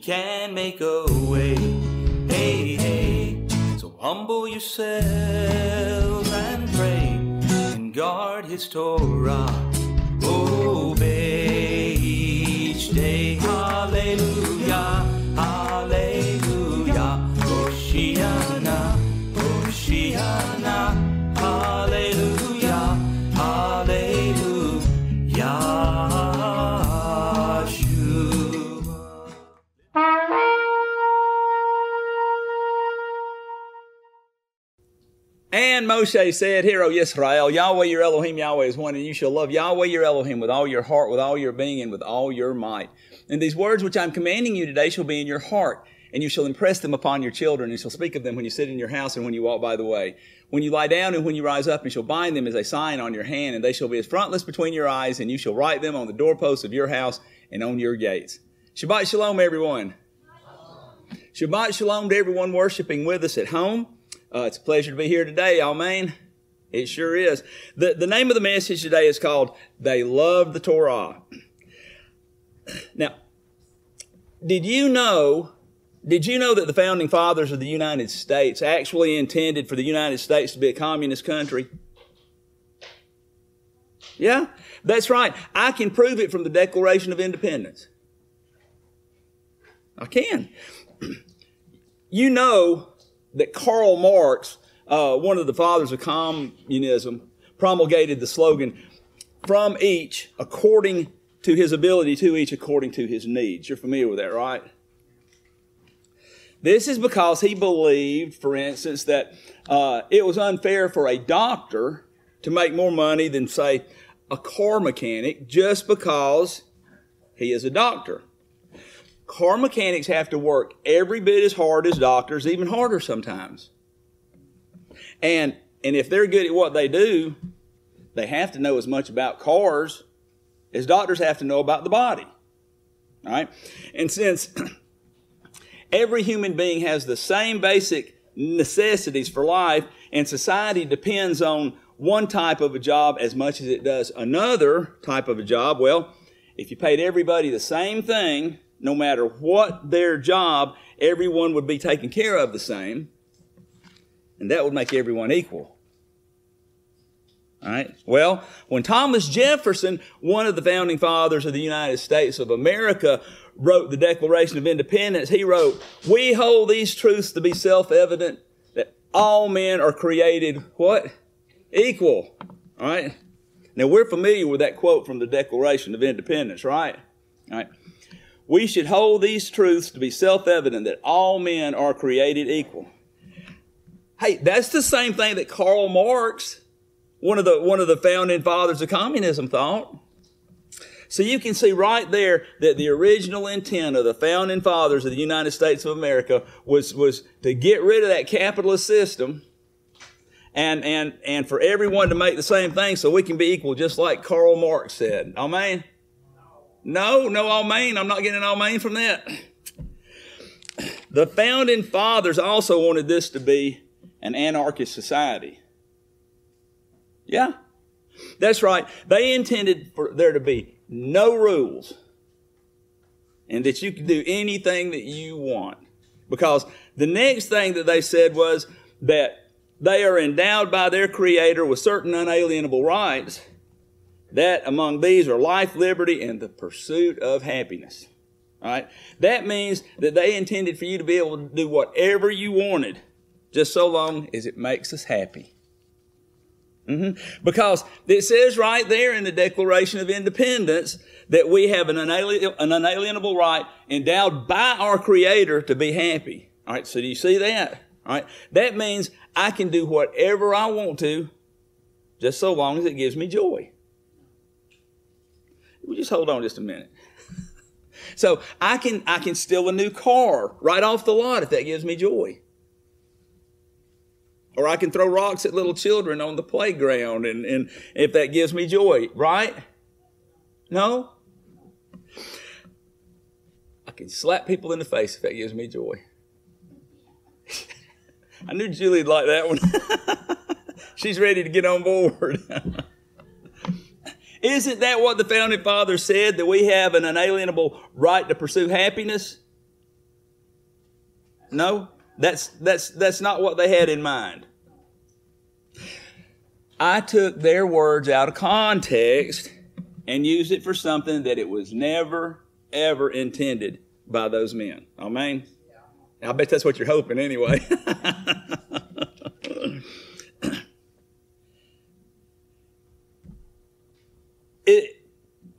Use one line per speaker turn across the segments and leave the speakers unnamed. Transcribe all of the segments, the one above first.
can make a way. Hey, hey. So humble yourselves and pray and guard His Torah. Obey each day. Hallelujah, hallelujah. Hoshiana, Hoshiana. Hallelujah, hallelujah.
And Moshe said, Hear, O Yisrael, Yahweh your Elohim, Yahweh is one, and you shall love Yahweh your Elohim with all your heart, with all your being, and with all your might. And these words which I am commanding you today shall be in your heart, and you shall impress them upon your children, and shall speak of them when you sit in your house and when you walk by the way, when you lie down and when you rise up, and shall bind them as a sign on your hand, and they shall be as frontlets between your eyes, and you shall write them on the doorposts of your house and on your gates. Shabbat Shalom, everyone. Shabbat Shalom to everyone worshiping with us at home. It's a pleasure to be here today, amen. It sure is. The name of the message today is called, They Love the Torah. Now, did you know that the founding fathers of the United States actually intended for the United States to be a communist country? Yeah, that's right. I can prove it from the Declaration of Independence. I can. You know that Karl Marx, one of the fathers of communism, promulgated the slogan, from each according to his ability, to each according to his needs. You're familiar with that, right? This is because he believed, for instance, that it was unfair for a doctor to make more money than, say, a car mechanic just because he is a doctor. Car mechanics have to work every bit as hard as doctors, even harder sometimes. And if they're good at what they do, they have to know as much about cars as doctors have to know about the body. All right? And since every human being has the same basic necessities for life, and society depends on one type of a job as much as it does another type of a job, well, if you paid everybody the same thing, no matter what their job, everyone would be taken care of the same, and that would make everyone equal. All right? Well, when Thomas Jefferson, one of the founding fathers of the United States of America, wrote the Declaration of Independence, he wrote, "We hold these truths to be self-evident, that all men are created," what? Equal. All right? Now, we're familiar with that quote from the Declaration of Independence, right? All right. We should hold these truths to be self-evident, that all men are created equal. Hey, that's the same thing that Karl Marx, one of the founding fathers of communism, thought. So you can see right there that the original intent of the founding fathers of the United States of America was to get rid of that capitalist system and for everyone to make the same thing so we can be equal, just like Karl Marx said. Amen? No amen. I'm not getting an amen from that. The founding fathers also wanted this to be an anarchist society. Yeah, that's right. They intended for there to be no rules and that you could do anything that you want. Because the next thing that they said was that they are endowed by their Creator with certain unalienable rights, that among these are life, liberty, and the pursuit of happiness. All right? That means that they intended for you to be able to do whatever you wanted, just so long as it makes us happy. Because it says right there in the Declaration of Independence that we have an unalienable right endowed by our Creator to be happy. All right, so do you see that? All right, that means I can do whatever I want to, just so long as it gives me joy. Well, just hold on just a minute. So I can steal a new car right off the lot if that gives me joy. Or I can throw rocks at little children on the playground and if that gives me joy, right? No? I can slap people in the face if that gives me joy. I knew Julie'd like that one. She's ready to get on board. Isn't that what the founding fathers said, that we have an unalienable right to pursue happiness? No, that's not what they had in mind. I took their words out of context and used it for something that it was never, ever intended by those men. Amen? I bet that's what you're hoping anyway.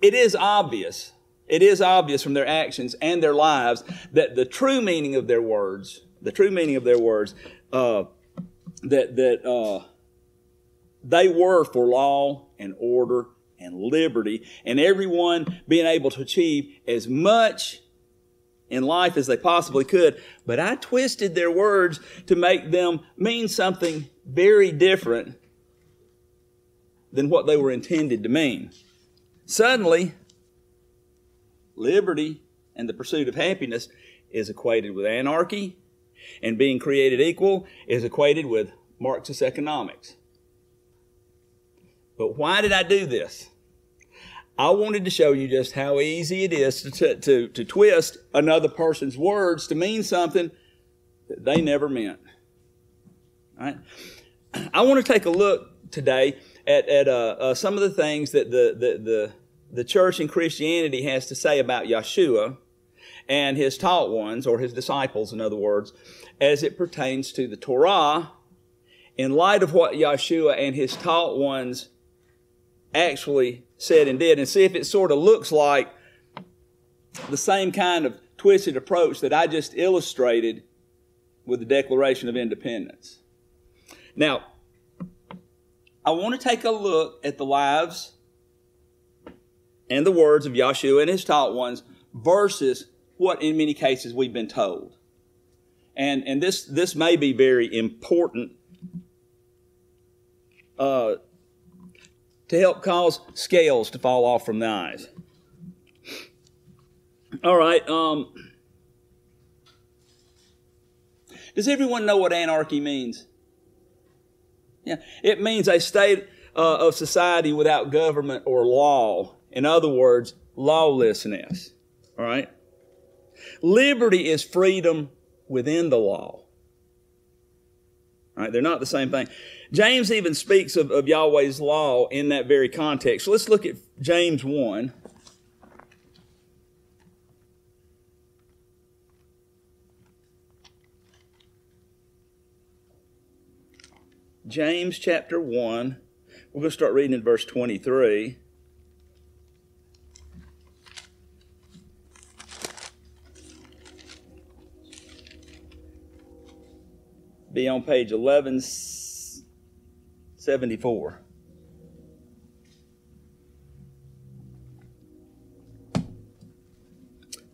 It is obvious. It is obvious from their actions and their lives that the true meaning of their words, that they were for law and order and liberty, and everyone being able to achieve as much in life as they possibly could. But I twisted their words to make them mean something very different than what they were intended to mean. Suddenly, liberty and the pursuit of happiness is equated with anarchy, and being created equal is equated with Marxist economics. But why did I do this? I wanted to show you just how easy it is to twist another person's words to mean something that they never meant. All right? I want to take a look today at some of the things that the church in Christianity has to say about Yeshua and his taught ones, or his disciples, in other words, as it pertains to the Torah, in light of what Yeshua and his taught ones actually said and did, and see if it sort of looks like the same kind of twisted approach that I just illustrated with the Declaration of Independence. Now, I want to take a look at the lives and the words of Yeshua and his taught ones versus what in many cases we've been told. And this may be very important to help cause scales to fall off from the eyes. All right. Does everyone know what anarchy means? Yeah, it means a state of society without government or law. In other words, lawlessness. All right. Liberty is freedom within the law. All right, they're not the same thing. James even speaks of Yahweh's law in that very context. So let's look at James 1. James chapter 1. We're going to start reading in verse 23. Be on page 1174.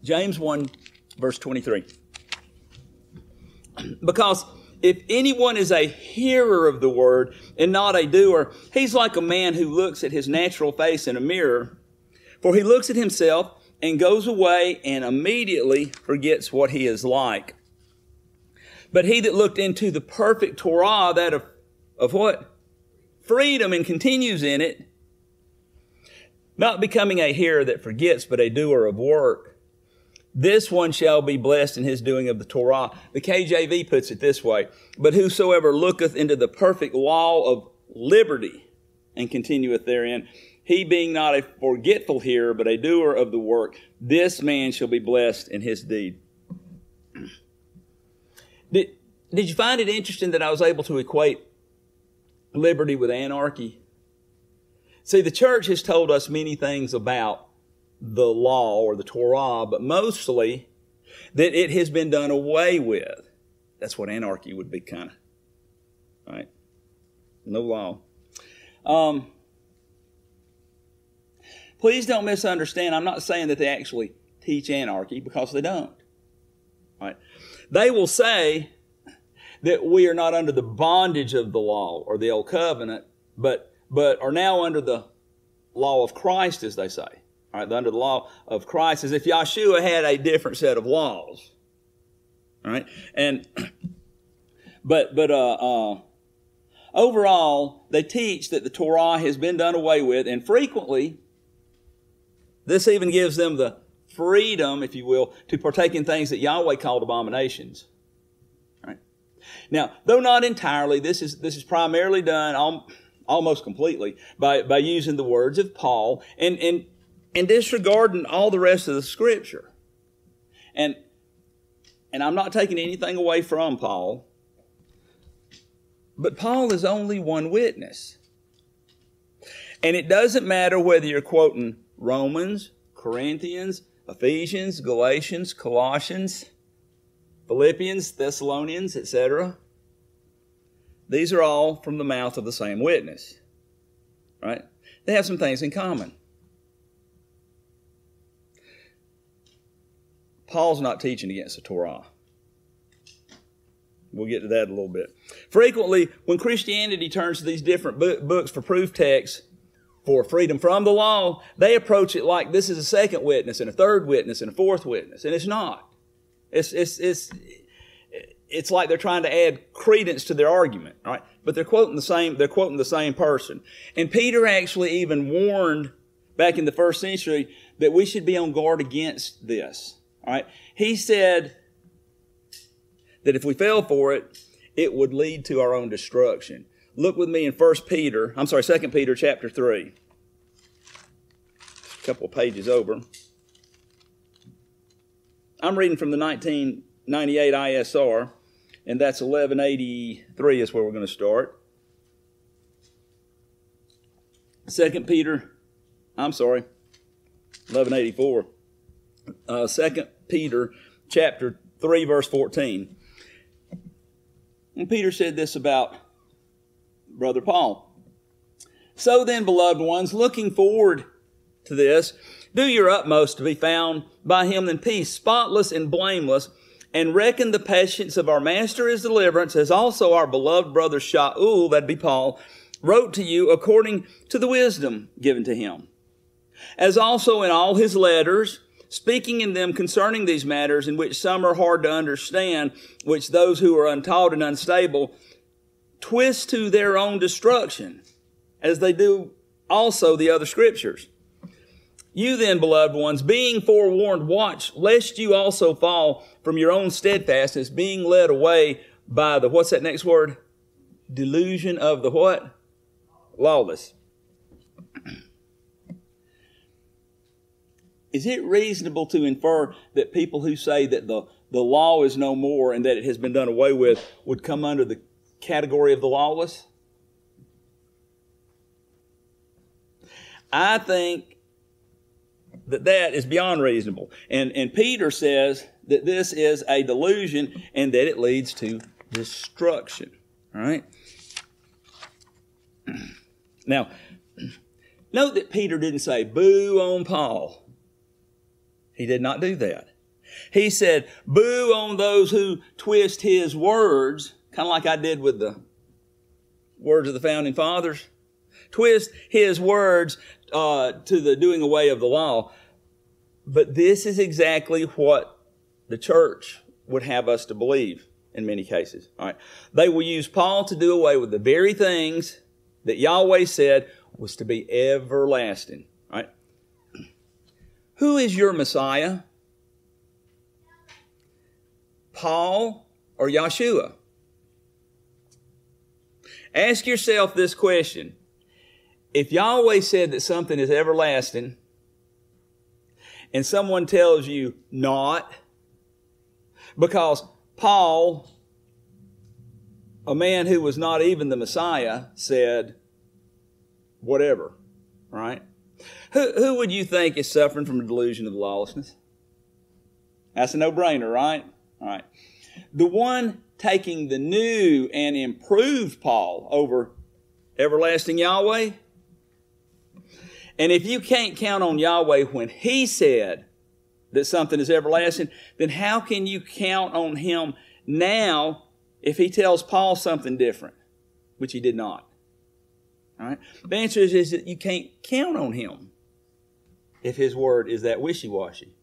James 1, verse 23. Because if anyone is a hearer of the word and not a doer, he's like a man who looks at his natural face in a mirror. For he looks at himself and goes away and immediately forgets what he is like. But he that looked into the perfect Torah, that of what? Freedom, and continues in it, not becoming a hearer that forgets, but a doer of work, this one shall be blessed in his doing of the Torah. The KJV puts it this way: but whosoever looketh into the perfect law of liberty and continueth therein, he being not a forgetful hearer, but a doer of the work, this man shall be blessed in his deed. Did you find it interesting that I was able to equate liberty with anarchy? See, the church has told us many things about the law or the Torah, but mostly that it has been done away with. That's what anarchy would be, kind of. Right? No law. Please don't misunderstand. I'm not saying that they actually teach anarchy, because they don't. Right? They will say that we are not under the bondage of the law or the old covenant, but are now under the law of Christ, as they say. All right, under the law of Christ, as if Yeshua had a different set of laws. All right, and but overall, they teach that the Torah has been done away with, and frequently, this even gives them the freedom, if you will, to partake in things that Yahweh called abominations. Now, though not entirely, this is primarily done almost completely by using the words of Paul and disregarding all the rest of the Scripture. And I'm not taking anything away from Paul, but Paul is only one witness. And it doesn't matter whether you're quoting Romans, Corinthians, Ephesians, Galatians, Colossians, Philippians, Thessalonians, etc. These are all from the mouth of the same witness. Right? They have some things in common. Paul's not teaching against the Torah. We'll get to that in a little bit. Frequently, when Christianity turns to these different books for proof texts for freedom from the law, they approach it like this is a second witness and a third witness and a fourth witness, and it's not. It's like they're trying to add credence to their argument, right? But they're quoting the same person. And Peter actually even warned back in the first century that we should be on guard against this. All right? He said that if we fell for it, it would lead to our own destruction. Look with me in 2 Peter chapter 3. A couple of pages over. I'm reading from the 1998 ISR, and that's 1183 is where we're going to start. 1184. 2 Peter chapter 3, verse 14. And Peter said this about Brother Paul. So then, beloved ones, looking forward to this, do your utmost to be found by him in peace, spotless and blameless, and reckon the patience of our Master as deliverance, as also our beloved brother Shaul, that'd be Paul, wrote to you according to the wisdom given to him. As also in all his letters, speaking in them concerning these matters, in which some are hard to understand, which those who are untaught and unstable twist to their own destruction, as they do also the other scriptures. You then, beloved ones, being forewarned, watch, lest you also fall from your own steadfastness, being led away by the, what's that next word? Delusion of the what? Lawless. Is it reasonable to infer that people who say that the law is no more and that it has been done away with would come under the category of the lawless? I think that is beyond reasonable. And Peter says that this is a delusion and that it leads to destruction. All right? Now, note that Peter didn't say, boo on Paul. He did not do that. He said, boo on those who twist his words, kind of like I did with the words of the founding fathers. Twist his words to the doing away of the law. But this is exactly what the church would have us to believe in many cases. All right. They will use Paul to do away with the very things that Yahweh said was to be everlasting. All right. Who is your Messiah? Paul or Yahshua? Ask yourself this question. If Yahweh said that something is everlasting and someone tells you not, because Paul, a man who was not even the Messiah, said whatever, right? Who would you think is suffering from a delusion of lawlessness? That's a no-brainer, right? All right. The one taking the new and improved Paul over everlasting Yahweh. And if you can't count on Yahweh when he said that something is everlasting, then how can you count on him now if he tells Paul something different, which he did not? All right. The answer is that you can't count on him if his word is that wishy-washy.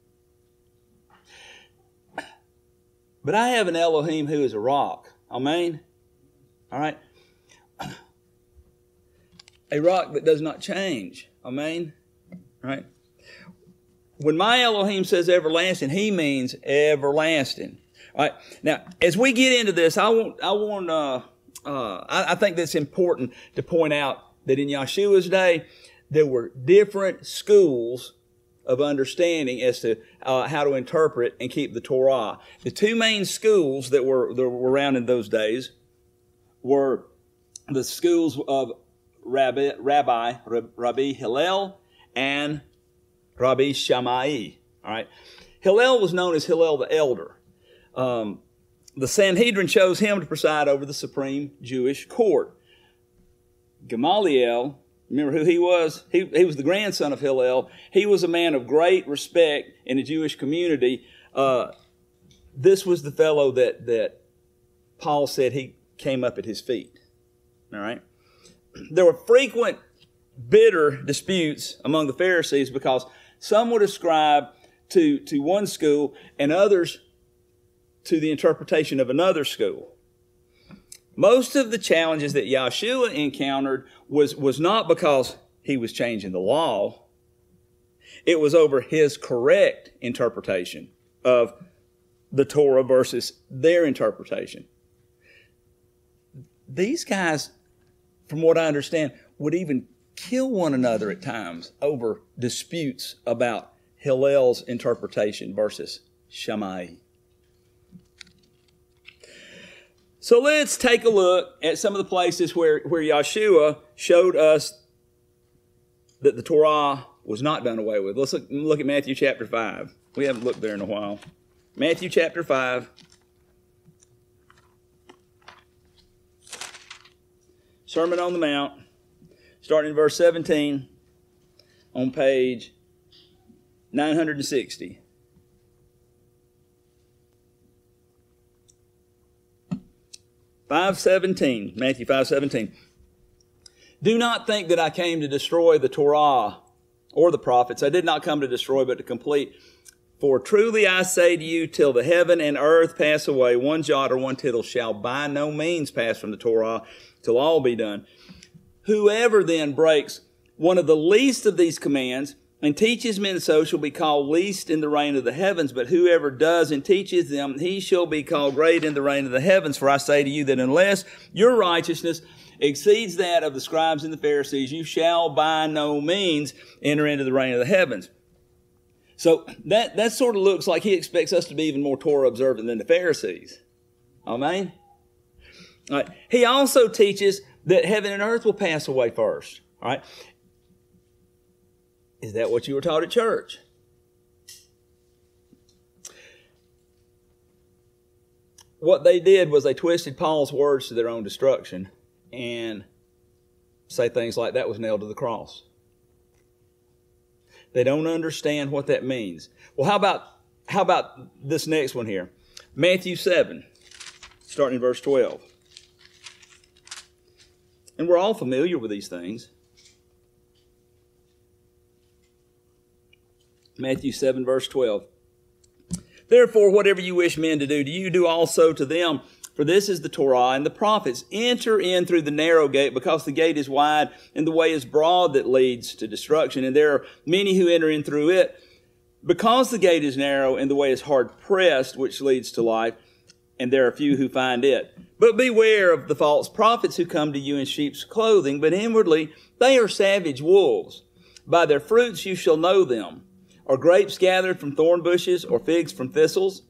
But I have an Elohim who is a rock. Amen? All right? A rock that does not change. Amen? All right? When my Elohim says everlasting, he means everlasting. All right. Now, as we get into this, I think that's important to point out that in Yahshua's day, there were different schools of understanding as to how to interpret and keep the Torah. The two main schools that were around in those days were the schools of Rabbi Hillel and Rabbi Shammai. All right. Hillel was known as Hillel the Elder. The Sanhedrin chose him to preside over the supreme Jewish court. Gamaliel, remember who he was? He was the grandson of Hillel. He was a man of great respect in the Jewish community. This was the fellow that Paul said he came up at his feet. All right. There were frequent bitter disputes among the Pharisees because some would ascribe to one school and others to the interpretation of another school. Most of the challenges that Yahshua encountered was not because he was changing the law. It was over his correct interpretation of the Torah versus their interpretation. These guys, from what I understand, would even kill one another at times over disputes about Hillel's interpretation versus Shammai. So let's take a look at some of the places where Yahshua showed us that the Torah was not done away with. Let's look at Matthew chapter 5. We haven't looked there in a while. Matthew chapter 5. Sermon on the Mount, starting in verse 17 on page 960. Matthew 5:17. Do not think that I came to destroy the Torah or the prophets. I did not come to destroy, but to complete. For truly I say to you, till the heaven and earth pass away, one jot or one tittle shall by no means pass from the Torah, till all be done. Whoever then breaks one of the least of these commands and teaches men so shall be called least in the reign of the heavens. But whoever does and teaches them, he shall be called great in the reign of the heavens. For I say to you that unless your righteousness exceeds that of the scribes and the Pharisees, you shall by no means enter into the reign of the heavens. So that sort of looks like he expects us to be even more Torah observant than the Pharisees. Amen? All right. He also teaches that heaven and earth will pass away first. All right. Is that what you were taught at church? What they did was they twisted Paul's words to their own destruction and say things like that was nailed to the cross. They don't understand what that means. Well, how about this next one here? Matthew 7, starting in verse 12. And we're all familiar with these things. Matthew 7, verse 12. Therefore, whatever you wish men to do, you do also to them. For this is the Torah and the prophets. Enter in through the narrow gate, because the gate is wide and the way is broad that leads to destruction. And there are many who enter in through it. Because the gate is narrow and the way is hard pressed, which leads to life, and there are few who find it. But beware of the false prophets who come to you in sheep's clothing, but inwardly they are savage wolves. By their fruits you shall know them. Are grapes gathered from thorn bushes, or figs from thistles?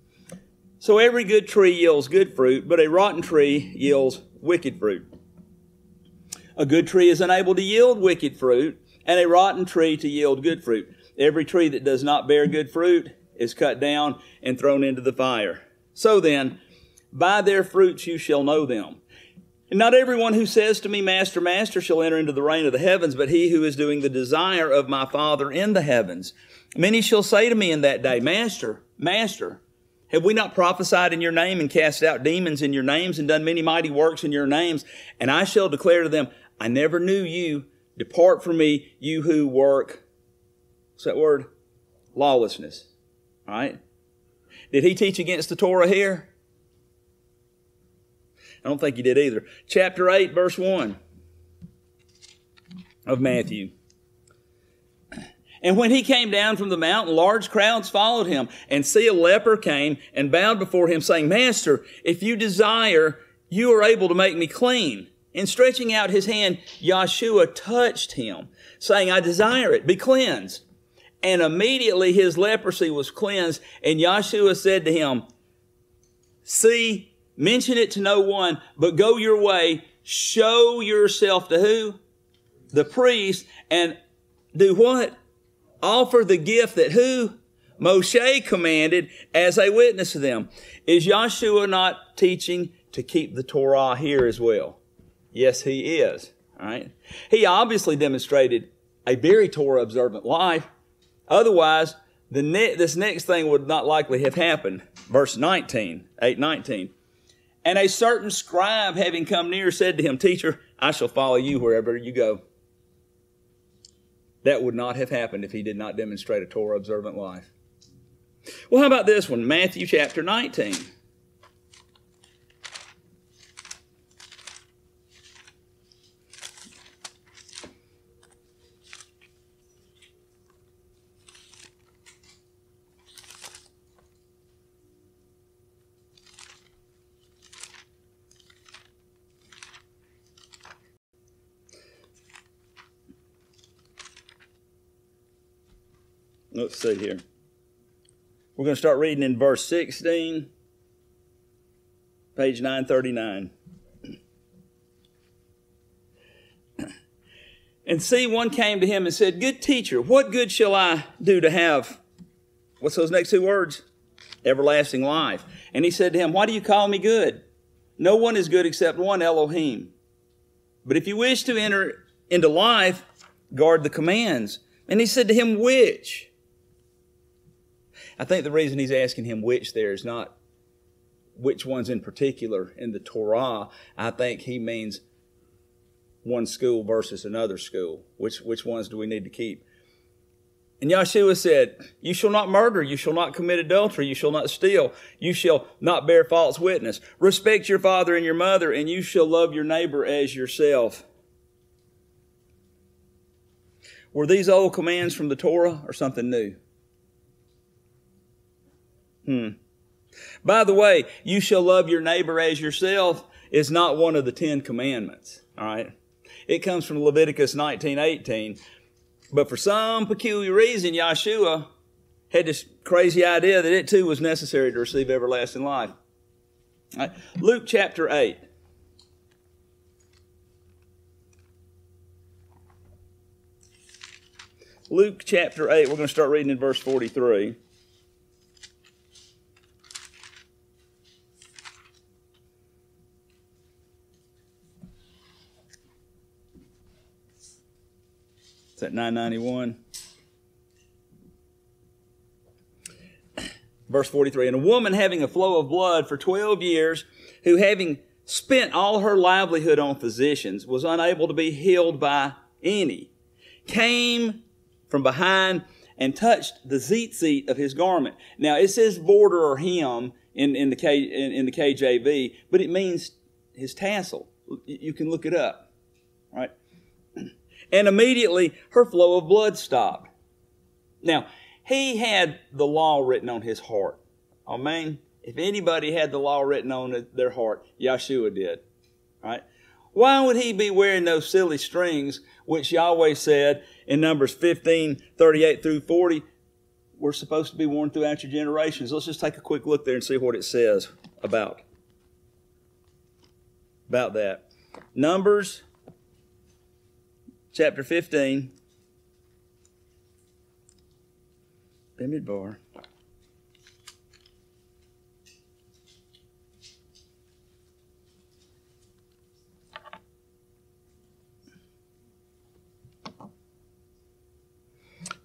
So every good tree yields good fruit, but a rotten tree yields wicked fruit. A good tree is unable to yield wicked fruit, and a rotten tree to yield good fruit. Every tree that does not bear good fruit is cut down and thrown into the fire. So then, by their fruits you shall know them. And not everyone who says to me, Master, Master, shall enter into the reign of the heavens, but he who is doing the desire of my Father in the heavens. Many shall say to me in that day, Master, Master, have we not prophesied in your name and cast out demons in your names and done many mighty works in your names? And I shall declare to them, I never knew you. Depart from me, you who work, what's that word? Lawlessness. All right? Did he teach against the Torah here? I don't think he did either. Chapter 8, verse 1 of Matthew. And when he came down from the mountain, large crowds followed him. And see, a leper came and bowed before him, saying, Master, if you desire, you are able to make me clean. And stretching out his hand, YHWH touched him, saying, I desire it, be cleansed. And immediately his leprosy was cleansed. And YHWH said to him, see, mention it to no one, but go your way, show yourself to who? The priest, and do what? Offer the gift that who? Moshe commanded as a witness to them. Is YHWH not teaching to keep the Torah here as well? Yes, he is. All right. He obviously demonstrated a very Torah observant life. Otherwise, this next thing would not likely have happened. Verse 19, 8:19. And a certain scribe, having come near, said to him, Teacher, I shall follow you wherever you go. That would not have happened if he did not demonstrate a Torah observant life. Well, how about this one? Matthew chapter 19. Let's see here. We're going to start reading in verse 16, page 939. And see, one came to him and said, Good teacher, what good shall I do to have, what's those next two words? Everlasting life. And he said to him, Why do you call me good? No one is good except one, Elohim. But if you wish to enter into life, guard the commands. And he said to him, Which? I think the reason he's asking him which there is not which ones in particular in the Torah. I think he means one school versus another school. Which ones do we need to keep? And YHWH said, You shall not murder, you shall not commit adultery, you shall not steal, you shall not bear false witness. Respect your father and your mother, and you shall love your neighbor as yourself. Were these old commands from the Torah or something new? By the way, you shall love your neighbor as yourself is not one of the 10 commandments. All right. It comes from Leviticus 19:18. But for some peculiar reason, YHWH had this crazy idea that it too was necessary to receive everlasting life. All right. Luke chapter 8. Luke chapter 8, we're going to start reading in verse 43. It's at 991. Verse 43, And a woman having a flow of blood for 12 years, who having spent all her livelihood on physicians, was unable to be healed by any, came from behind and touched the tzitzit of his garment. Now it says border or hem in the KJV, but it means his tassel. You can look it up, right? And immediately her flow of blood stopped. Now, he had the law written on his heart. I mean, if anybody had the law written on their heart, YHWH did. Right? Why would he be wearing those silly strings, which Yahweh said in Numbers 15:38 through 40, were supposed to be worn throughout your generations? Let's just take a quick look there and see what it says about that. Numbers chapter 15. Bimidbar.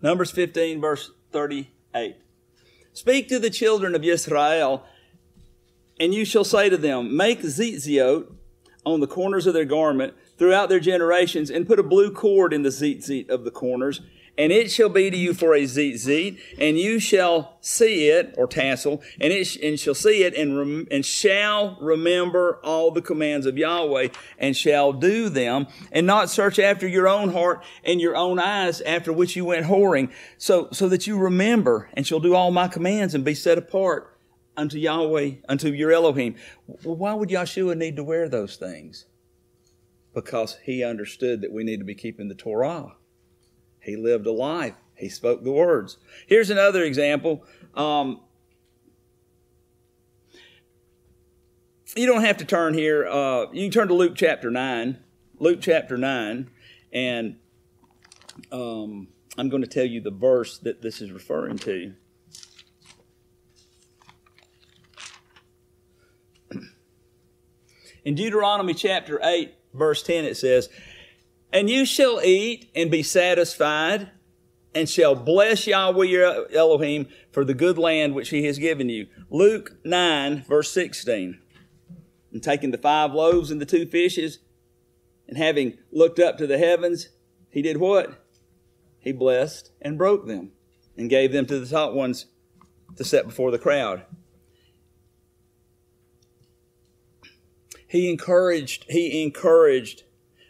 Numbers 15, verse 38. Speak to the children of Israel, and you shall say to them, Make tzitzit on the corners of their garment throughout their generations, and put a blue cord in the tzitzit of the corners, And it shall be to you for a zitzit, and you shall see it, or tassel, and shall see it, and shall remember all the commands of Yahweh, and shall do them, and not search after your own heart and your own eyes, after which you went whoring, so that you remember, and shall do all my commands, and be set apart unto Yahweh, unto your Elohim. Well, why would Yahshua need to wear those things? Because he understood that we need to be keeping the Torah. He lived a life. He spoke the words. Here's another example. You don't have to turn here. You can turn to Luke chapter 9. Luke chapter 9. And I'm going to tell you the verse that this is referring to. In Deuteronomy chapter 8, verse 10, it says, "And you shall eat and be satisfied, and shall bless Yahweh your Elohim for the good land which he has given you." Luke 9, verse 16. "And taking the 5 loaves and the 2 fishes, and having looked up to the heavens, he did what? He blessed and broke them, and gave them to the top ones to set before the crowd." He encouraged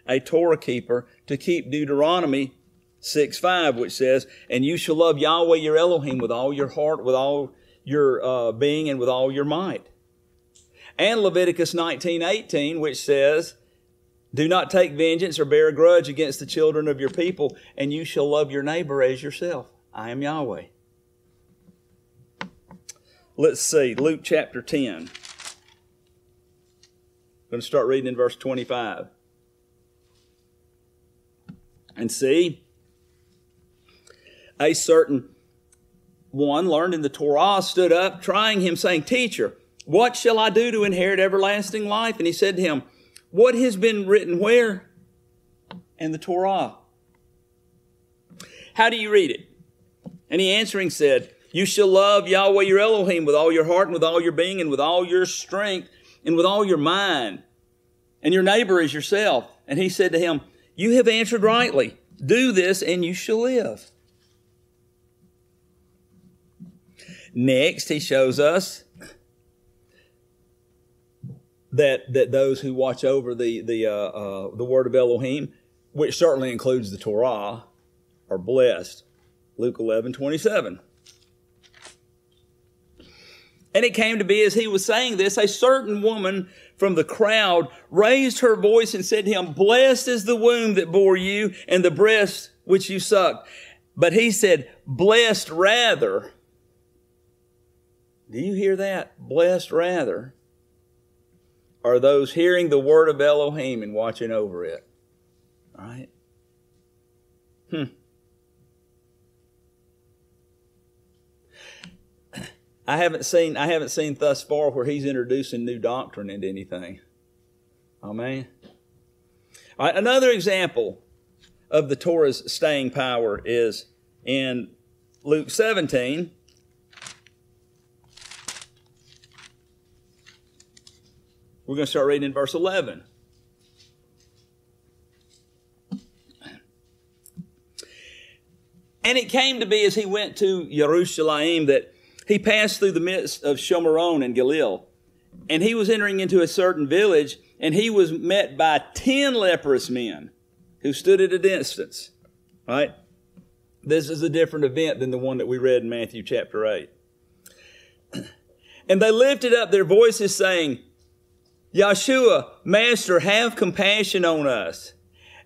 a Torah keeper to keep Deuteronomy 6:5, which says, "And you shall love Yahweh your Elohim with all your heart, with all your being, and with all your might." And Leviticus 19:18, which says, "Do not take vengeance or bear a grudge against the children of your people, and you shall love your neighbor as yourself. I am Yahweh." Let's see, Luke chapter 10. I'm going to start reading in verse 25. "And see, a certain one learned in the Torah stood up, trying him, saying, 'Teacher, what shall I do to inherit everlasting life?' And he said to him, 'What has been written where?' In the Torah. 'How do you read it?' And he answering said, 'You shall love Yahweh your Elohim with all your heart and with all your being and with all your strength and with all your mind, and your neighbor as yourself.' And he said to him, 'You have answered rightly. Do this and you shall live.'" Next, he shows us that those who watch over the word of Elohim, which certainly includes the Torah, are blessed. Luke 11:27. "And it came to be as he was saying this, a certain woman from the crowd raised her voice and said to him, 'Blessed is the womb that bore you and the breast which you sucked.' But he said, 'Blessed rather,'" do you hear that? "Blessed rather are those hearing the word of Elohim and watching over it." All right? I haven't seen thus far where he's introducing new doctrine into anything. Amen. All right, another example of the Torah's staying power is in Luke 17. We're going to start reading in verse 11. "And it came to be as he went to Jerusalem that he passed through the midst of Shomeron and Galil. And he was entering into a certain village, and he was met by 10 leprous men who stood at a distance." Right? This is a different event than the one that we read in Matthew chapter 8. "And they lifted up their voices, saying, 'Yahshua, Master, have compassion on us.'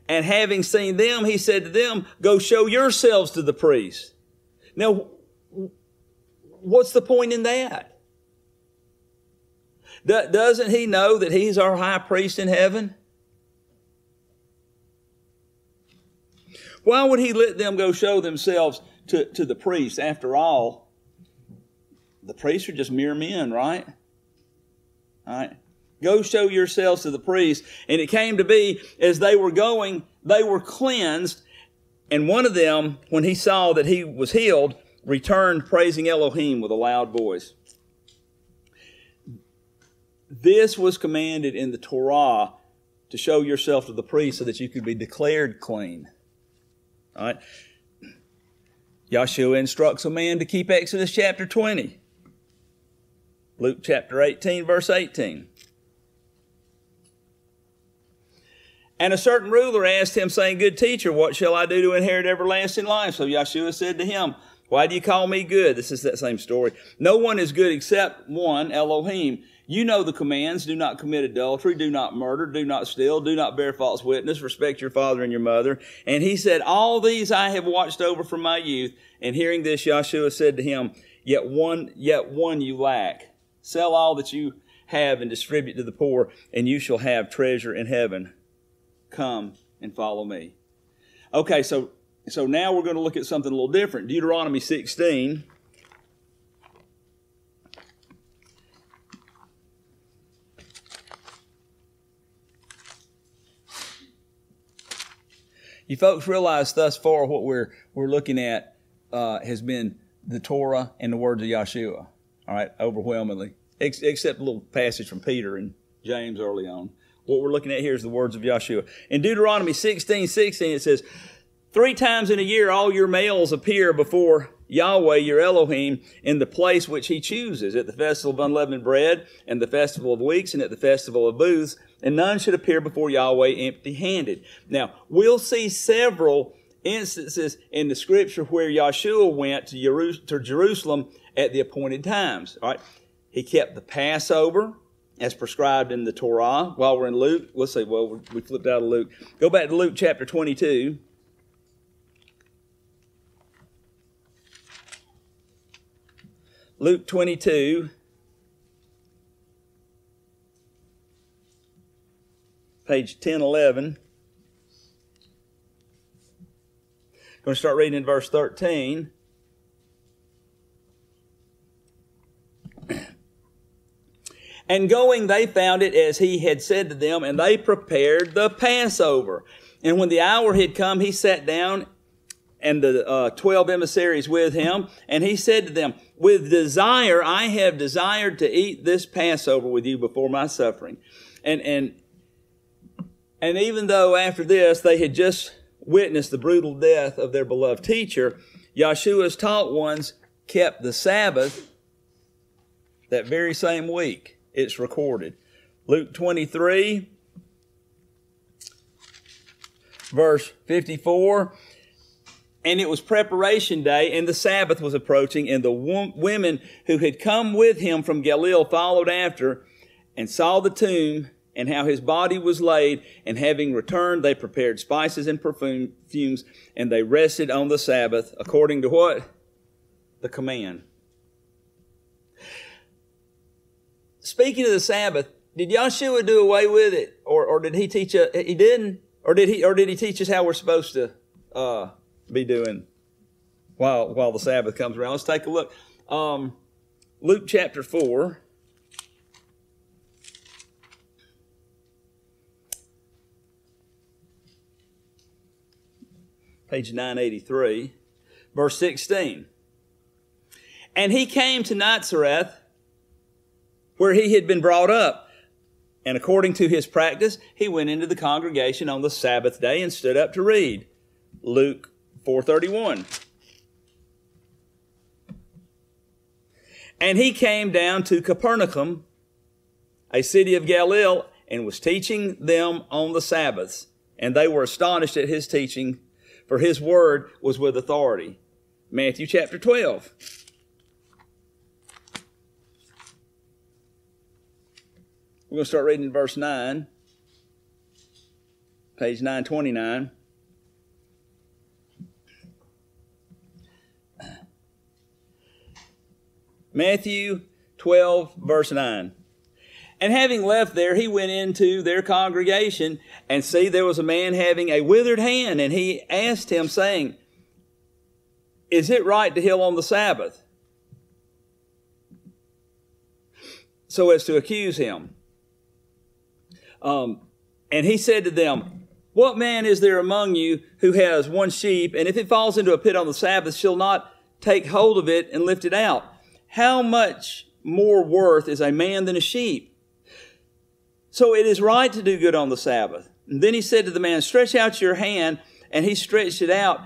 And having seen them, he said to them, 'Go show yourselves to the priests.'" Now, what's the point in that? Doesn't he know that he's our high priest in heaven? Why would he let them go show themselves to the priests? After all, the priests are just mere men, right? All right. "Go show yourselves to the priests." And it came to be, as they were going, they were cleansed. And one of them, when he saw that he was healed, returned praising Elohim with a loud voice. This was commanded in the Torah, to show yourself to the priest so that you could be declared clean. All right. Yahshua instructs a man to keep Exodus chapter 20. Luke chapter 18, verse 18. And a certain ruler asked him, saying, Good teacher, what shall I do to inherit everlasting life? So Yahshua said to him, Why do you call me good? This is that same story. No one is good except one, Elohim. You know the commands. Do not commit adultery. Do not murder. Do not steal. Do not bear false witness. Respect your father and your mother. And he said, All these I have watched over from my youth. And hearing this, Yahshua said to him, Yet one you lack. Sell all that you have and distribute to the poor, and you shall have treasure in heaven. Come and follow me. Okay, so now we're going to look at something a little different. Deuteronomy 16. You folks realize thus far what we're looking at has been the Torah and the words of Yahshua. All right, overwhelmingly, except a little passage from Peter and James early on. What we're looking at here is the words of Yahshua. In Deuteronomy 16:16, it says, 3 times in a year all your males appear before Yahweh your Elohim in the place which he chooses, at the festival of unleavened bread, and the festival of weeks, and at the festival of booths, and none should appear before Yahweh empty-handed. Now, we'll see several instances in the scripture where Yahshua went to Jerusalem at the appointed times. All right, he kept the Passover as prescribed in the Torah. While we're in Luke, let's see, well, we flipped out of Luke. Go back to Luke chapter 22. Luke 22, page 1011. I'm going to start reading in verse 13. And going, they found it as he had said to them, and they prepared the Passover. And when the hour had come, he sat down, and the 12 emissaries with him, and he said to them, With desire I have desired to eat this Passover with you before my suffering. And even though after this they had just witnessed the brutal death of their beloved teacher, Yahshua's taught ones kept the Sabbath that very same week. It's recorded. Luke 23, verse 54. And it was preparation day, and the Sabbath was approaching, and the women who had come with him from Galilee followed after, and saw the tomb, and how his body was laid, and having returned, they prepared spices and perfumes, and they rested on the Sabbath, according to what? The command. Speaking of the Sabbath, did Yahshua do away with it, or did he teach us? He didn't, or did he teach us how we're supposed to be doing while the Sabbath comes around? Let's take a look. Luke chapter 4. Page 983, verse 16. And he came to Nazareth, where he had been brought up. And according to his practice, he went into the congregation on the Sabbath day and stood up to read. Luke 4:31. And he came down to Capernaum, a city of Galilee, and was teaching them on the Sabbaths. And they were astonished at his teaching, for his word was with authority. Matthew chapter 12. We're going to start reading in verse 9, page 929. Matthew 12, verse 9. And having left there, he went into their congregation, and see, there was a man having a withered hand, and he asked him, saying, Is it right to heal on the Sabbath? So as to accuse him. And he said to them, What man is there among you who has one sheep, and if it falls into a pit on the Sabbath, shall not take hold of it and lift it out? How much more worth is a man than a sheep? So it is right to do good on the Sabbath. And then he said to the man, Stretch out your hand. And he stretched it out,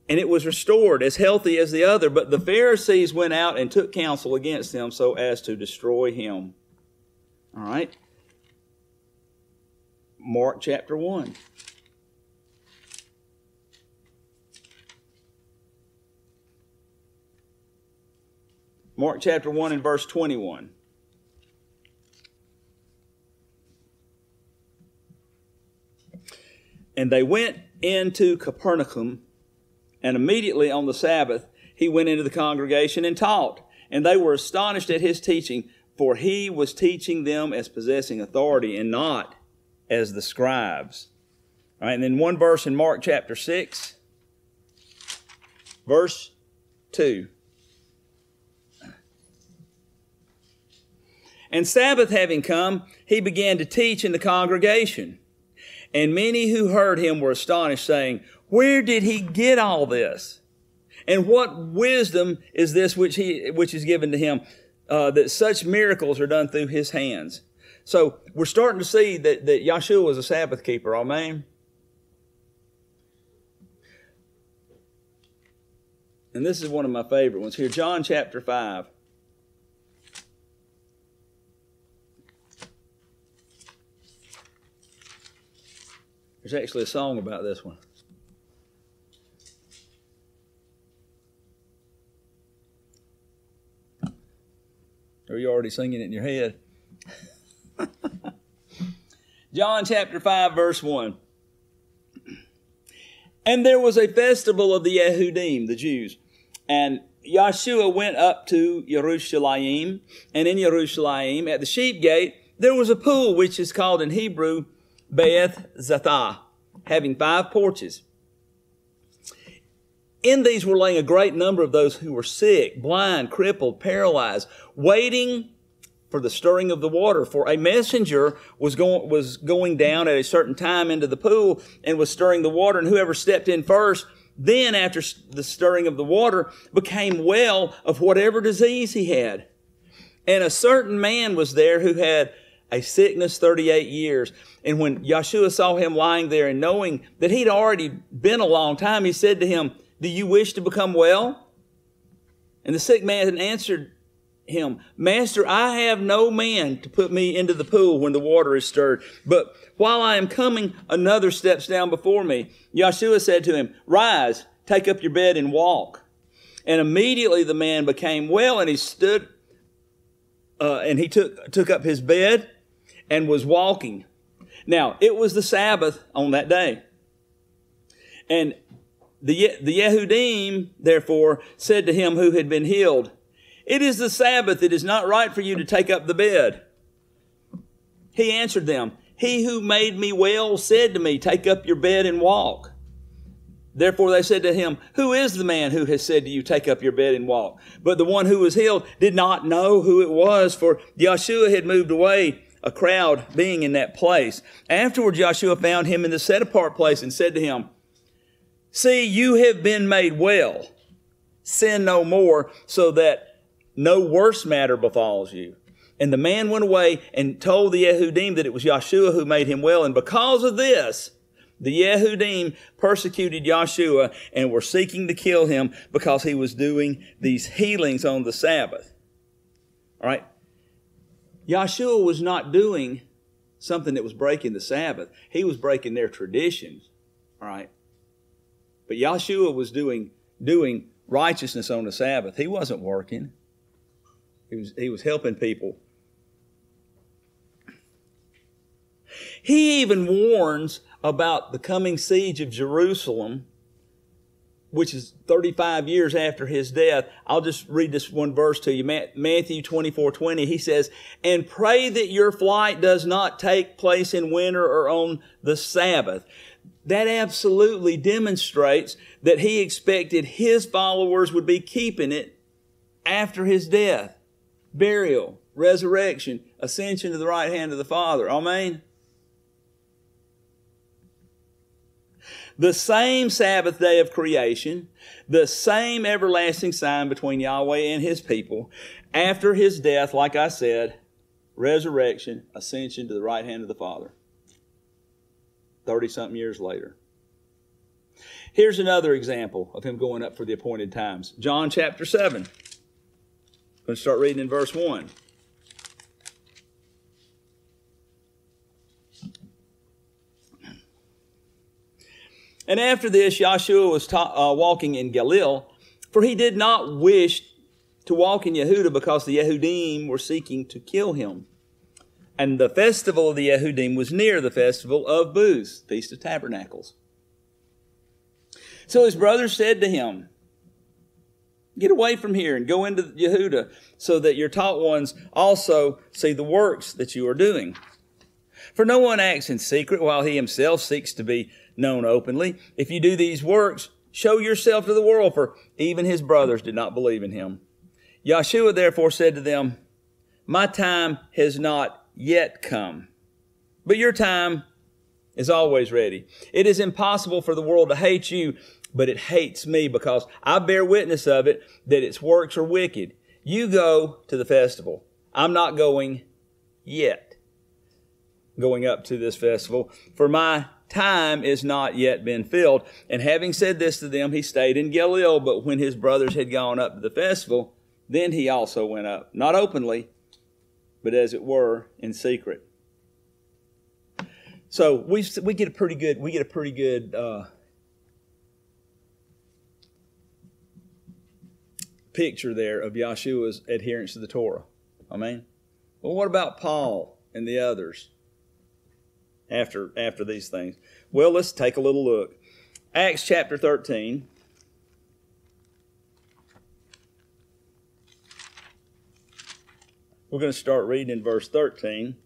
and it was restored as healthy as the other. But the Pharisees went out and took counsel against him so as to destroy him. All right. Mark chapter 1. Mark chapter 1 and verse 21. And they went into Capernaum, and immediately on the Sabbath he went into the congregation and taught. And they were astonished at his teaching, for he was teaching them as possessing authority and not as the scribes. All right, and then one verse in Mark chapter 6, verse 2. And Sabbath having come, he began to teach in the congregation. And many who heard him were astonished, saying, where did he get all this? And what wisdom is this which is given to him, that such miracles are done through his hands? So we're starting to see that Yahshua was a Sabbath keeper. Amen. And this is one of my favorite ones here. John chapter 5. There's actually a song about this one. Or you're already singing it in your head. John chapter 5 verse 1. And there was a festival of the YHWH, the Jews. And Yahshua went up to Jerusalem. And in Jerusalem, at the sheep gate, there was a pool which is called in Hebrew Beth Zatha, having 5 porches. In these were laying a great number of those who were sick, blind, crippled, paralyzed, waiting for the stirring of the water. For a messenger was going down at a certain time into the pool and was stirring the water, and whoever stepped in first, then after the stirring of the water, became well of whatever disease he had. And a certain man was there who had a sickness 38 years. And when Yahshua saw him lying there, and knowing that he'd already been a long time, he said to him, do you wish to become well? And the sick man answered him, Master, I have no man to put me into the pool when the water is stirred. But while I am coming, another steps down before me. Yahshua said to him, rise, take up your bed and walk. And immediately the man became well, and he stood, and he took up his bed and was walking. Now, it was the Sabbath on that day. And the YHWH, therefore, said to him who had been healed, it is the Sabbath. It is not right for you to take up the bed. He answered them, he who made me well said to me, take up your bed and walk. Therefore they said to him, who is the man who has said to you, take up your bed and walk? But the one who was healed did not know who it was, for Yahshua had moved away, a crowd being in that place. Afterwards Yahshua found him in the set-apart place and said to him, see, you have been made well. Sin no more, so that no worse matter befalls you. And the man went away and told the YHWH that it was Yahshua who made him well. And because of this, the YHWH persecuted Yahshua and were seeking to kill him because he was doing these healings on the Sabbath. All right. Yahshua was not doing something that was breaking the Sabbath. He was breaking their traditions. All right. But Yahshua was doing righteousness on the Sabbath. He wasn't working. He was helping people. He even warns about the coming siege of Jerusalem, which is 35 years after his death. I'll just read this one verse to you. Matthew 24:20. He says, and pray that your flight does not take place in winter or on the Sabbath. That absolutely demonstrates that he expected his followers would be keeping it after his death, burial, resurrection, ascension to the right hand of the Father. Amen. The same Sabbath day of creation, the same everlasting sign between Yahweh and his people. After his death, like I said, resurrection, ascension to the right hand of the Father. 30-something years later. Here's another example of him going up for the appointed times. John chapter 7. I'm going to start reading in verse 1. And after this, YHWH was walking in Galilee, for he did not wish to walk in Yehuda because the Yehudim were seeking to kill him. And the festival of the Yehudim was near the festival of Booths, Feast of Tabernacles. So his brothers said to him, get away from here and go into Yehuda, so that your taught ones also see the works that you are doing. For no one acts in secret while he himself seeks to be known openly. If you do these works, show yourself to the world, for even his brothers did not believe in him. YHWH therefore said to them, my time has not yet come, but your time is always ready. It is impossible for the world to hate you, but it hates me because I bear witness of it that its works are wicked. You go to the festival. I'm not going yet, going up to this festival, for my time is not yet been filled. And having said this to them, he stayed in Galilee. But when his brothers had gone up to the festival, then he also went up, not openly, but as it were in secret. So we get a pretty good picture there of YHWH's adherence to the Torah. Amen. Well, what about Paul and the others after these things? Well, let's take a little look. Acts chapter 13. We're going to start reading in verse 13.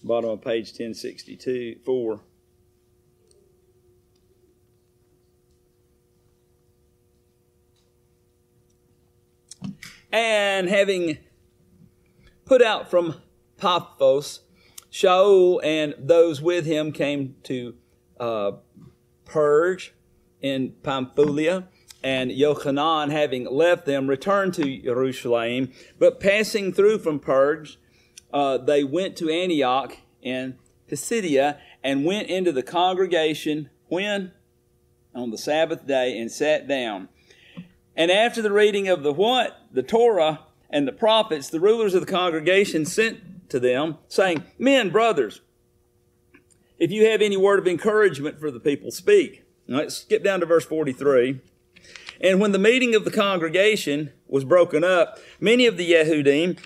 Bottom of page 1064. And having put out from Paphos, Shaul and those with him came to Perge in Pamphylia, and Yochanan, having left them, returned to Jerusalem. But passing through from Perge, they went to Antioch in Pisidia, and went into the congregation, when? On the Sabbath day, and sat down. And after the reading of the Torah and the prophets, the rulers of the congregation sent to them, saying, men, brothers, if you have any word of encouragement for the people, speak. Now, let's skip down to verse 43. And when the meeting of the congregation was broken up, many of the Yehudim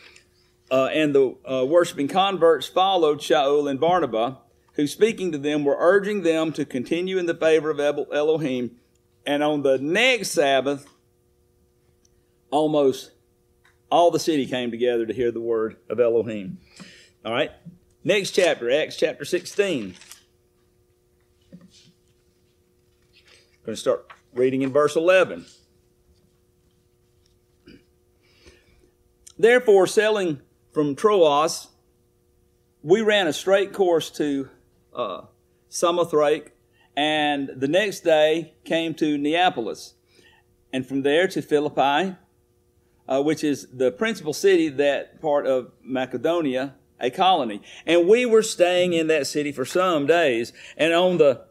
and the worshiping converts followed Shaul and Barnabas, who speaking to them were urging them to continue in the favor of Elohim. And on the next Sabbath, almost all the city came together to hear the word of Elohim. All right. Next chapter, Acts chapter 16. I'm going to start reading in verse 11. Therefore, sailing from Troas, we ran a straight course to Samothrace, and the next day came to Neapolis, and from there to Philippi, which is the principal city, that part of Macedonia, a colony. And we were staying in that city for some days. And on the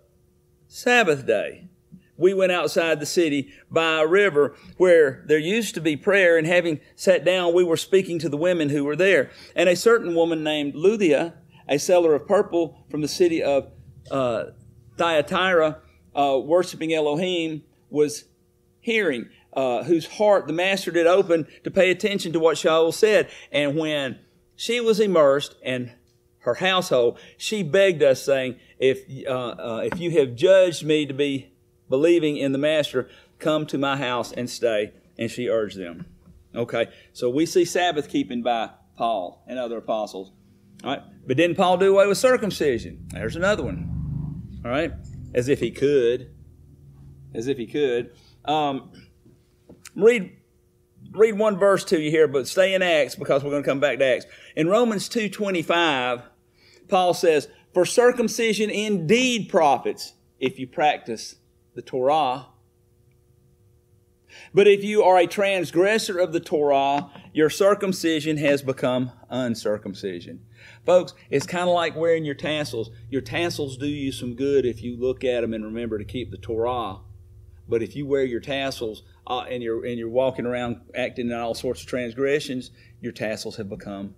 Sabbath day, we went outside the city by a river where there used to be prayer. And having sat down, we were speaking to the women who were there. And a certain woman named Lydia, a seller of purple from the city of Thyatira, worshiping Elohim, was hearing, whose heart the master did open to pay attention to what Shaul said. And when she was immersed and her household, she begged us, saying, if you have judged me to be believing in the master, come to my house and stay. And she urged them. Okay, so we see Sabbath keeping by Paul and other apostles. All right, but didn't Paul do away with circumcision? There's another one. All right, as if he could. As if he could. Read one verse to you here, but stay in Acts, because we're going to come back to Acts. In Romans 2:25, Paul says, for circumcision indeed profits if you practice the Torah. But if you are a transgressor of the Torah, your circumcision has become uncircumcision. Folks, it's kind of like wearing your tassels. Your tassels do you some good if you look at them and remember to keep the Torah. But if you wear your tassels and you're walking around acting in all sorts of transgressions, your tassels have become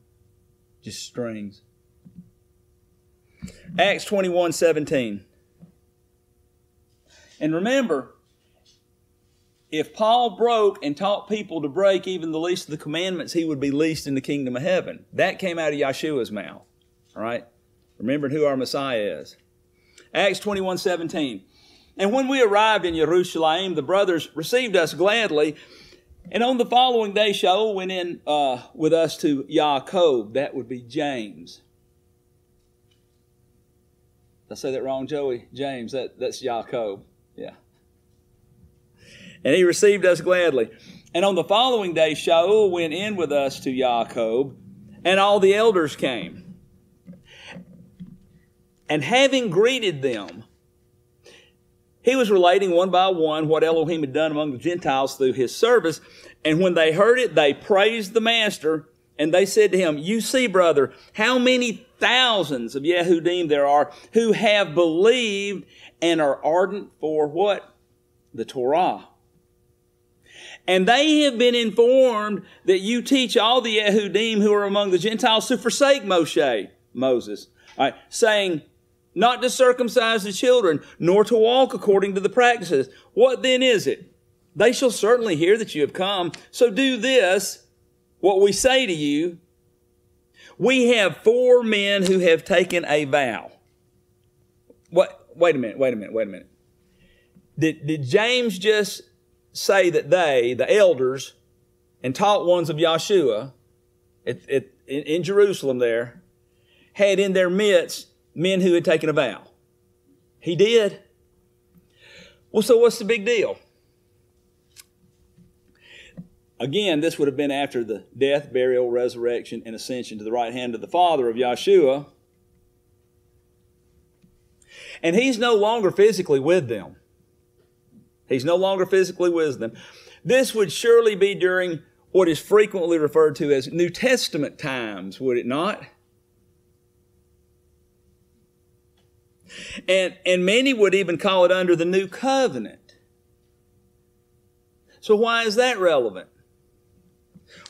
just strings. Acts 21:17. And remember, if Paul broke and taught people to break even the least of the commandments, he would be least in the kingdom of heaven. That came out of Yahshua's mouth. All right? Remembering who our Messiah is. Acts 21:17. And when we arrived in Jerusalem, the brothers received us gladly. And on the following day, Shaul went in with us to Yaakov. That would be James. Did I say that wrong, Joey? James, that's Yaakov. Yeah. And he received us gladly. And on the following day, Shaul went in with us to Yaakov, and all the elders came. And having greeted them, he was relating one by one what Elohim had done among the Gentiles through his service. And when they heard it, they praised the master. And they said to him, you see, brother, how many thousands of Yehudim there are who have believed and are ardent for what? The Torah. And they have been informed that you teach all the Yehudim who are among the Gentiles to forsake Moses, all right, saying, not to circumcise the children, nor to walk according to the practices. What then is it? They shall certainly hear that you have come. So do this, what we say to you. We have 4 men who have taken a vow. What? Wait a minute. Did James just say that they, the elders, and taught ones of Yahshua in Jerusalem there, had in their midst men who had taken a vow? He did. Well, so what's the big deal? Again, this would have been after the death, burial, resurrection, and ascension to the right hand of the Father of Yahshua. And he's no longer physically with them. He's no longer physically with them. This would surely be during what is frequently referred to as New Testament times, would it not? And many would even call it under the New Covenant. So why is that relevant?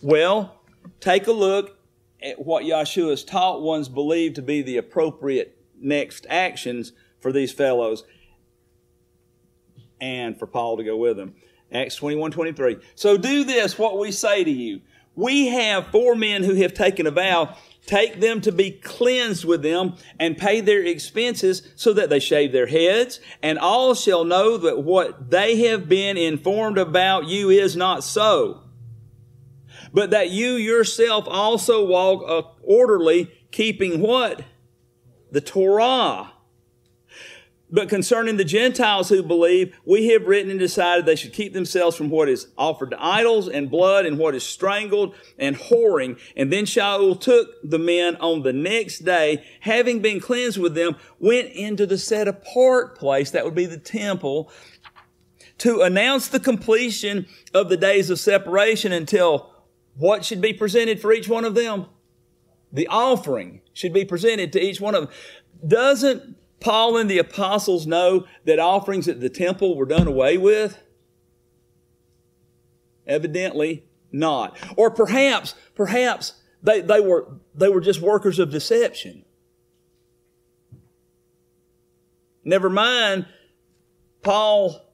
Well, take a look at what Yahshua has taught ones believed to be the appropriate next actions for these fellows and for Paul to go with them. Acts 21:23. So do this, what we say to you. We have 4 men who have taken a vow. Take them to be cleansed with them and pay their expenses so that they shave their heads. And all shall know that what they have been informed about you is not so. But that you yourself also walk orderly, keeping what? The Torah. But concerning the Gentiles who believe, we have written and decided they should keep themselves from what is offered to idols and blood and what is strangled and whoring. And then Shaul took the men on the next day, having been cleansed with them, went into the set apart place, that would be the temple, to announce the completion of the days of separation until what should be presented for each one of them? The offering should be presented to each one of them. Doesn't Paul and the apostles know that offerings at the temple were done away with? Evidently not. Or perhaps they were just workers of deception. Never mind, Paul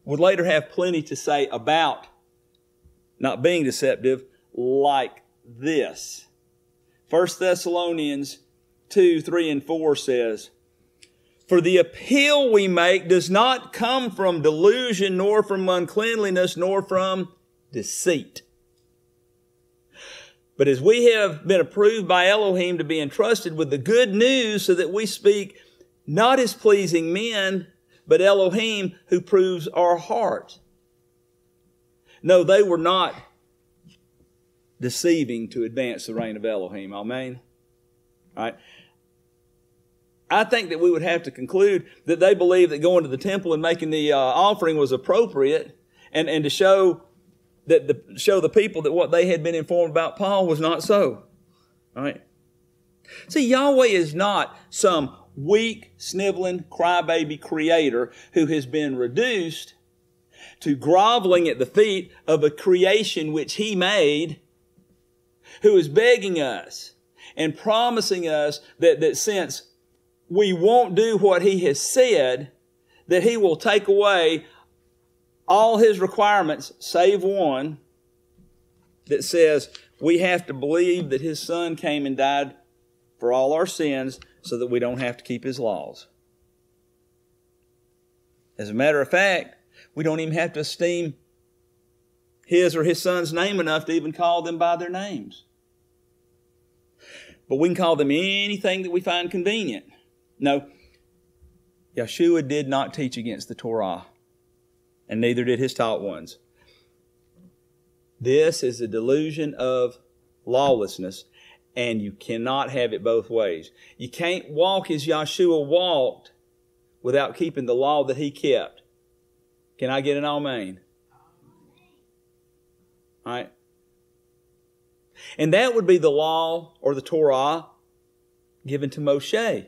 would later have plenty to say about not being deceptive, like this. 1 Thessalonians 2, 3, and 4 says, for the appeal we make does not come from delusion, nor from uncleanliness, nor from deceit. But as we have been approved by Elohim to be entrusted with the good news, so that we speak not as pleasing men, but Elohim who proves our heart. No, they were not deceiving to advance the reign of Elohim. Amen? All right. I think that we would have to conclude that they believed that going to the temple and making the offering was appropriate, and to show the people that what they had been informed about Paul was not so. All right. See, Yahweh is not some weak, sniveling, crybaby creator who has been reduced to groveling at the feet of a creation which He made, who is begging us and promising us that since we won't do what He has said, that He will take away all His requirements, save one, that says we have to believe that His Son came and died for all our sins so that we don't have to keep His laws. As a matter of fact, we don't even have to esteem His or His Son's name enough to even call them by their names. But we can call them anything that we find convenient. No, Yeshua did not teach against the Torah, and neither did His taught ones. This is a delusion of lawlessness, and you cannot have it both ways. You can't walk as Yeshua walked without keeping the law that He kept. Can I get an amen? All right. And that would be the law or the Torah given to Moshe,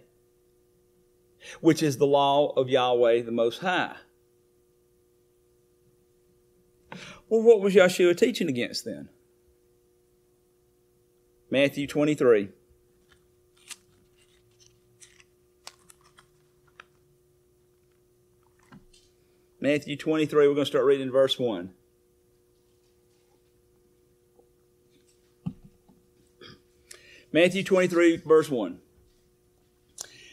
which is the law of Yahweh the Most High. Well, what was Yeshua teaching against then? Matthew 23. Matthew 23, we're going to start reading in verse 1. Matthew 23, verse 1.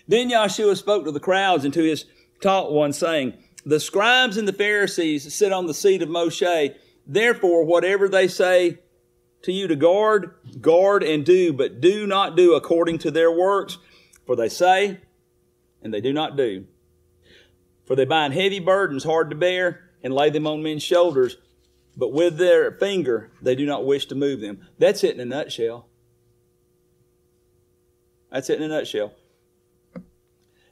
Then Yeshua spoke to the crowds and to His taught ones, saying, the scribes and the Pharisees sit on the seat of Moshe. Therefore, whatever they say to you to guard, guard and do, but do not do according to their works. For they say, and they do not do. For they bind heavy burdens hard to bear and lay them on men's shoulders, but with their finger they do not wish to move them. That's it in a nutshell. That's it in a nutshell.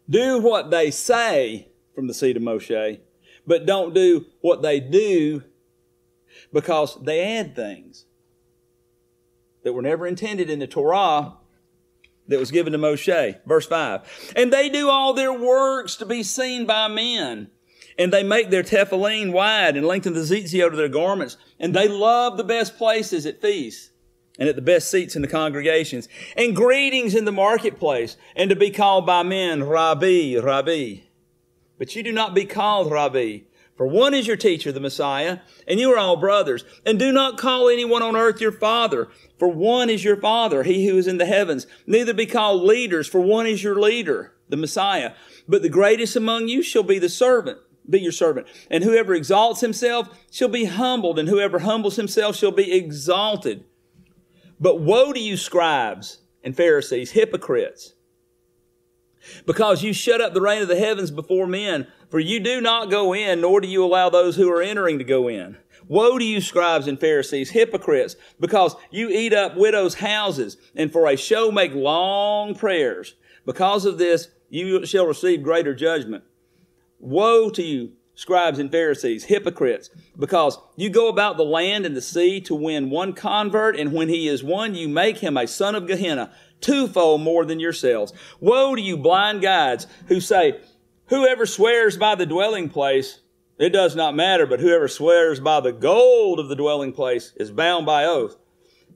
Do what they say from the seat of Moshe, but don't do what they do, because they add things that were never intended in the Torah that was given to Moshe. Verse 5. And they do all their works to be seen by men, and they make their tefillin wide and lengthen the zitzio to their garments, and they love the best places at feasts and at the best seats in the congregations, and greetings in the marketplace, and to be called by men, Rabbi, Rabbi. But you do not be called Rabbi, for one is your teacher, the Messiah, and you are all brothers. And do not call anyone on earth your father, for one is your Father, He who is in the heavens. Neither be called leaders, for one is your leader, the Messiah. But the greatest among you shall be your servant. And whoever exalts himself shall be humbled, and whoever humbles himself shall be exalted. But woe to you, scribes and Pharisees, hypocrites, because you shut up the rain of the heavens before men, for you do not go in, nor do you allow those who are entering to go in. Woe to you, scribes and Pharisees, hypocrites, because you eat up widows' houses, and for a show make long prayers. Because of this, you shall receive greater judgment. Woe to you, scribes and Pharisees, hypocrites, because you go about the land and the sea to win one convert, and when he is won, you make him a son of Gehenna, twofold more than yourselves. Woe to you, blind guides, who say, whoever swears by the dwelling place, it does not matter, but whoever swears by the gold of the dwelling place is bound by oath.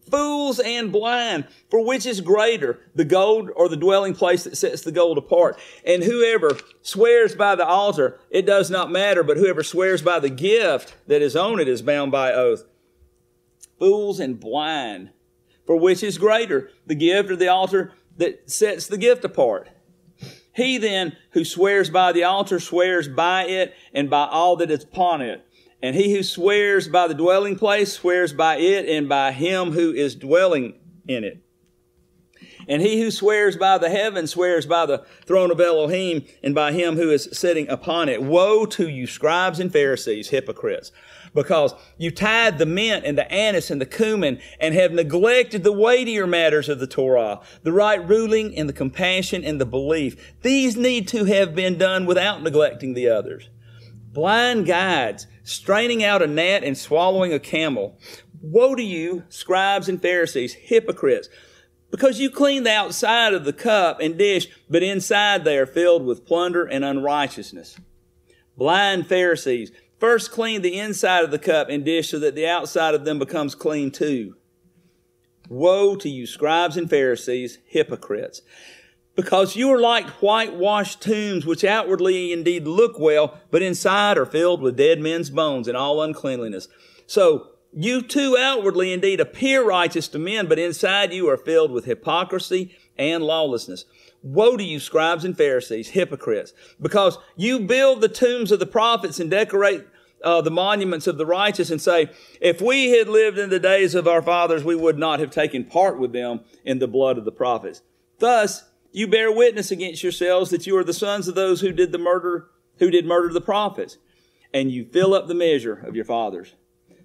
Fools and blind, for which is greater, the gold or the dwelling place that sets the gold apart? And whoever swears by the altar, it does not matter, but whoever swears by the gift that is on it is bound by oath. Fools and blind, for which is greater, the gift or the altar that sets the gift apart? He then who swears by the altar swears by it and by all that is upon it. And he who swears by the dwelling place swears by it and by him who is dwelling in it. And he who swears by the heaven swears by the throne of Elohim and by him who is sitting upon it. Woe to you, scribes and Pharisees, hypocrites, because you tithe the mint and the anise and the cumin and have neglected the weightier matters of the Torah, the right ruling and the compassion and the belief. These need to have been done without neglecting the others. Blind guides, straining out a gnat and swallowing a camel. Woe to you, scribes and Pharisees, hypocrites, because you clean the outside of the cup and dish, but inside they are filled with plunder and unrighteousness. Blind Pharisees, first clean the inside of the cup and dish so that the outside of them becomes clean too. Woe to you, scribes and Pharisees, hypocrites, because you are like whitewashed tombs, which outwardly indeed look well, but inside are filled with dead men's bones and all uncleanliness. So you too outwardly indeed appear righteous to men, but inside you are filled with hypocrisy and lawlessness. Woe to you, scribes and Pharisees, hypocrites, because you build the tombs of the prophets and decorate the monuments of the righteous and say, if we had lived in the days of our fathers, we would not have taken part with them in the blood of the prophets. Thus, you bear witness against yourselves that you are the sons of those who did murder the prophets, and you fill up the measure of your fathers.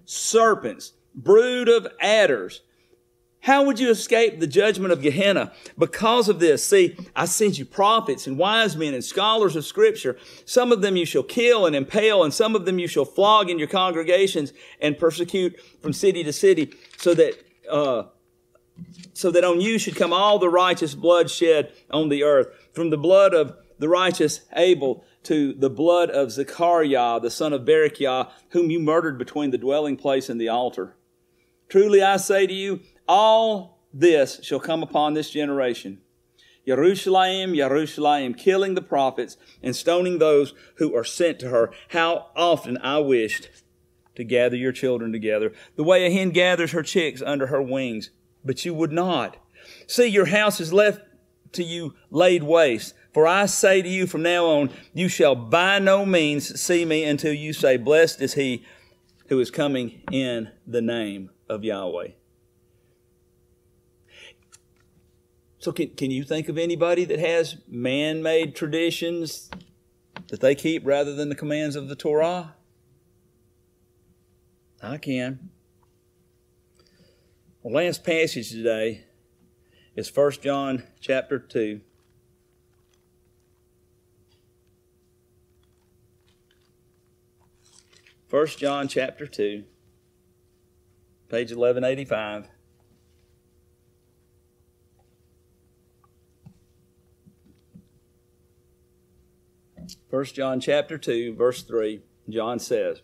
Serpents, brood of adders, how would you escape the judgment of Gehenna? Because of this, see, I send you prophets and wise men and scholars of Scripture. Some of them you shall kill and impale, and some of them you shall flog in your congregations and persecute from city to city, so that on you should come all the righteous blood shed on the earth, from the blood of the righteous Abel to the blood of Zechariah, the son of Berechiah, whom you murdered between the dwelling place and the altar. Truly I say to you, all this shall come upon this generation. Jerusalem, Jerusalem, killing the prophets and stoning those who are sent to her. How often I wished to gather your children together, the way a hen gathers her chicks under her wings, but you would not. See, your house is left to you laid waste. For I say to you, from now on, you shall by no means see me until you say, blessed is he who is coming in the name of Yahweh. So can you think of anybody that has man-made traditions that they keep rather than the commands of the Torah? I can. The last passage today is 1 John chapter 2. 1 John chapter 2, page 1185. First John chapter 2, verse 3, John says,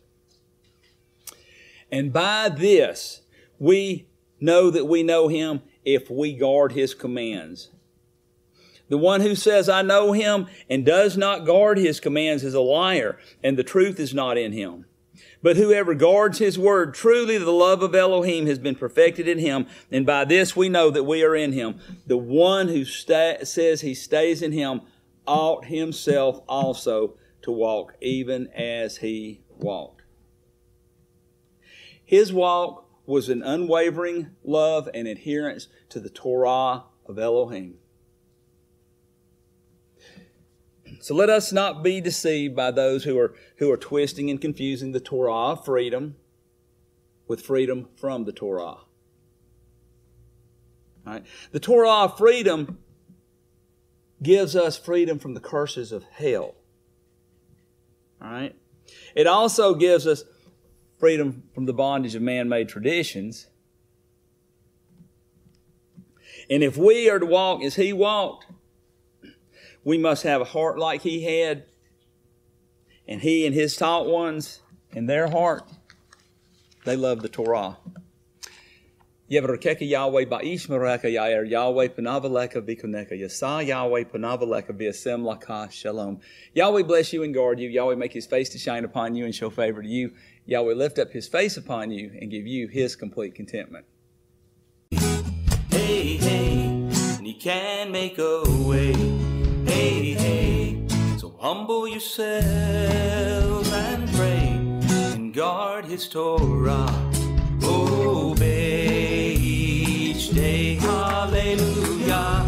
and by this we know that we know him if we guard his commands. The one who says, I know him, and does not guard his commands is a liar, and the truth is not in him. But whoever guards his word, truly the love of Elohim has been perfected in him, and by this we know that we are in him. The one who says he stays in him ought himself also to walk even as he walked. His walk was an unwavering love and adherence to the Torah of Elohim. So let us not be deceived by those who are twisting and confusing the Torah of freedom with freedom from the Torah. All right? The Torah of freedom gives us freedom from the curses of hell. All right? It also gives us freedom from the bondage of man-made traditions. And if we are to walk as he walked, we must have a heart like he had. And he and his taught ones, in their heart, they love the Torah. Yevrakeka Yahweh ba'ishmareka yair Yahweh panavaleka vikoneka yasa Yahweh panavaleka v'asem laka shalom. Yahweh bless you and guard you. Yahweh make his face to shine upon you and show favor to you. Yahweh lift up his face upon you and give you his complete contentment.
Hey, hey, and he can make a way. Hey, hey, so humble yourselves and pray and guard his Torah. Obey each day. Hallelujah.